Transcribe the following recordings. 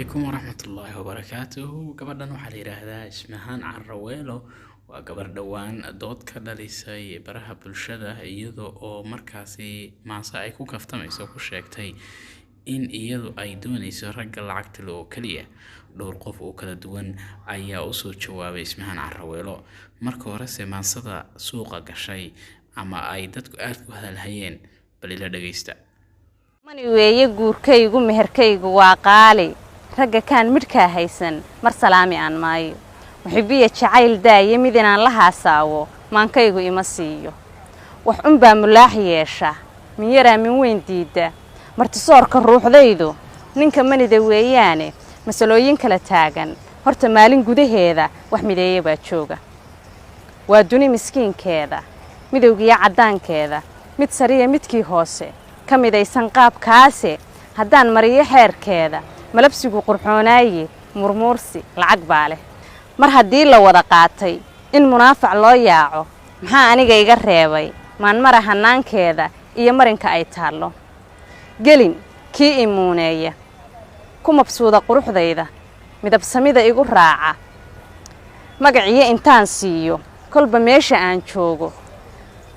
عليكم ورحمة الله وبركاته. gabadhan waxaa la yiraahdaa Ismahaan Carraweelo. waa gabar dhawaan dood ka dhalisay baraha bulshada iyadoo oo markaasi maasa ay ku kaftamayso ku sheegtay in iyadu ay doonayso ragga lacagta loo kaliya. dhowr qof oo kala duwan ayaa u soo jawaabay Ismahaan Carraweelo. marka hore maasada suuqa gashay ama ay dadku aad u hadalhayeen bal ila dhageysta. mani weeye guurkaygu meherkaygu waa qaali ragga kaan midka haysan mar salaami aan maayo muxibiya jacayl daaya mid inaan la haasaawo maankaygu ima siiyo wax un baa mulaax yeesha min yaraa min weyn diida martisoorka ruuxdaydu ninka manida weeyaane masalooyin kala taagan horta maalin gudaheeda wax mideeya baa jooga waa duni miskiinkeeda midowgiya cadaankeeda mid sariya midkii hoose kamidaysan qaabkaase haddaan mariyo xeerkeeda malabsigu qurxoonaaye murmuursi lacag baa leh mar haddii la wada qaatay in munaafac loo yaaco maxaa aniga iga reebay maan mara hanaankeeda iyo marinka ay taallo gelin kii imuuneeya ku mabsuuda quruxdayda midab samida igu raaca magaciyo intaan siiyo kolba meesha aan joogo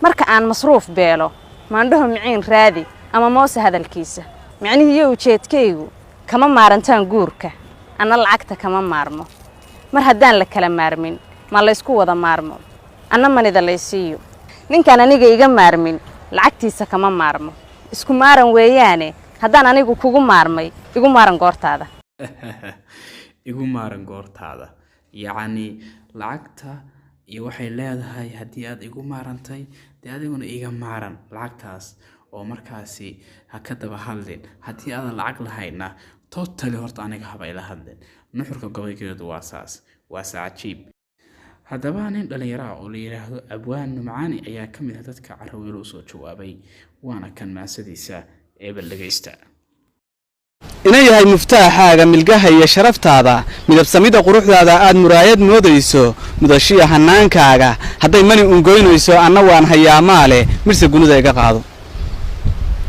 marka aan masruuf beelo maandhaho miciin raadi ama moose hadalkiisa macnihiiyo ujeedkaygu kama maarantaan guurka ana lacagta kama maarmo mar haddaan la kala maarmin ma la isku wada maarmo ana manida la isiiyo ninkan aniga iga maarmin lacagtiisa kama maarmo isku maaran weeyaane haddaan anigu kugu maarmay igu maaran goortaada igu maaran goortaada yacni lacagta iyo waxay leedahay haddii aad igu maarantay dee adiguna iga maaran lacagtaas oo markaasi ha ka daba hadlin haddii aadan lacag lahayna totally horta aniga haba ila hadlin nuxurka gobolkeedu waa saas waa cajiib. haddaba nin dhalinyaro oo la yiraahdo Abwaan Numcaani ayaa ka mid ah dadka Carraweelo u soo jawaabay waana kan maasadiisa ee bal dhageysta. inay yahay muftaaxaaga milgaha iyo sharaftaada midab samida quruxdaada aad muraayad moodayso mudashiya hanaankaaga hadday mani ungoynayso anna waan hayaamaale mirse gunuda iga qaado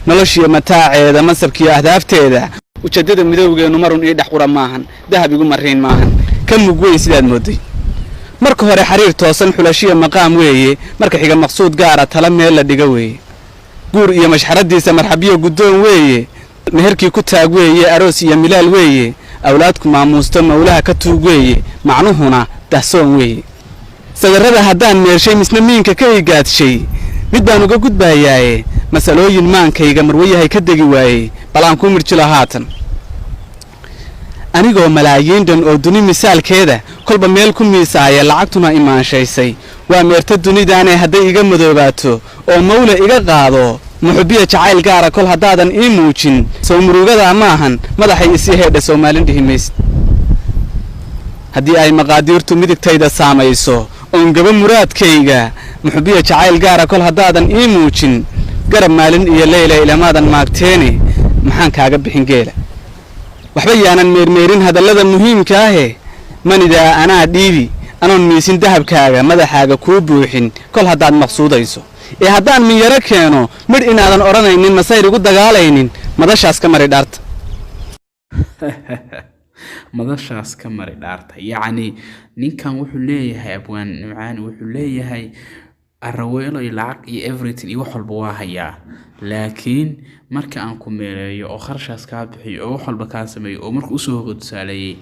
noloshiya mataaceeda masabkiyo ahdaafteeda ujeedada midowgeenu marun ii dhex qura maahan dahab igu mariin maahan ka mug weyn sidaad mooday marka hore xariir toosan xulashiya maqaam weeye marka xiga maqsuud gaara tala meel la dhiga weeye guur iyo mashxaradiisa marxabiyo guddoon weeye meherkii ku taag weeye aroos iyo milaal weeye awlaadku maamuusto mawlaha ka tuug weeye macnuhuna dahsoon weeye sagarrada haddaan meershay misna miinka ka igaadshay mid baan uga gudbaayaaye masalooyin maankayga marwayahay ka degi waayey balaan ku mirjilo haatan anigoo malaayiin dhan oo duni misaalkeeda kolba meel ku miisaaya lacagtuna imaanshaysay waa meerta dunidaane hadday iga madoobaato oo mawla iga qaado muxubiya jacayl gaara kol haddaadan ii muujin soo murugada maahan madaxay isii heedha Soomaalin dhihimays haddii ay maqaadiirtu midigtayda saamayso oon gaba muraadkayga muxubiya jacayl gaara kol haddaadan ii muujin garab maalin iyo leylay ilamaadan maagteene maxaan kaaga bixin geela waxba yaanan meermeerin hadallada muhiimka ah manida anaa dhiibi anoon miisin dahabkaaga madaxaaga kuu buuxin kol haddaad maqsuudayso ee haddaan min yara keeno midh inaadan odhanaynin masayr igu dagaalaynin madashaas ka mari dhaarta madashaas ka mari dhaarta yacni ninkan wuxuu leeyahay Abwaan Numcaani wuxuu leeyahay Carraweelo iyo lacag iyo everything iyo wax walba waa hayaa laakiin marka aan ku meeleeyo oo kharashaas ka bixiyo oo wax walba ka sameeyo oo markuu soo hogaadsaaleeyay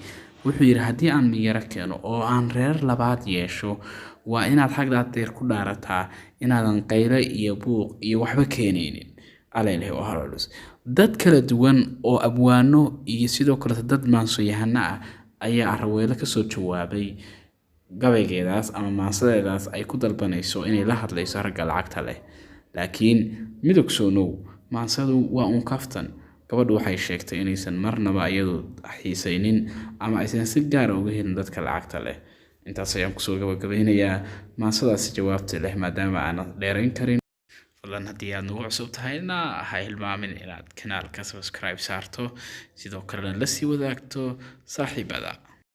wuxuu yiri haddii aan min yara keeno oo aan reer labaad yeesho waa inaad xagdaad deer ku dhaarataa inaadan qaylo iyo buuq iyo waxba keenaynin aleelay oo halolus dad kala duwan oo abwaano iyo sidoo kale dad maansooyahana ah ayaa Carraweelo ka soo jawaabay gabaygeedaas ama maasadeedaas ay ku dalbanayso inay la hadlayso ragga lacagta leh laakiin midogsonow maansadu waa un kaftan gabadhu waxay sheegtay inaysan marnaba iyadu xiisaynin ama aysan si gaar ah uga helin dadka lacagta leh intaas ayaan kusoo gabagabeynayaa maasadaas jawaabta leh maadaama aan dheerayn karin fadlan haddii aad nagu cusub tahayna ha hilmaamin inaad kanaalka subscribe saarto sidoo kalena la sii wadaagto saaxiibada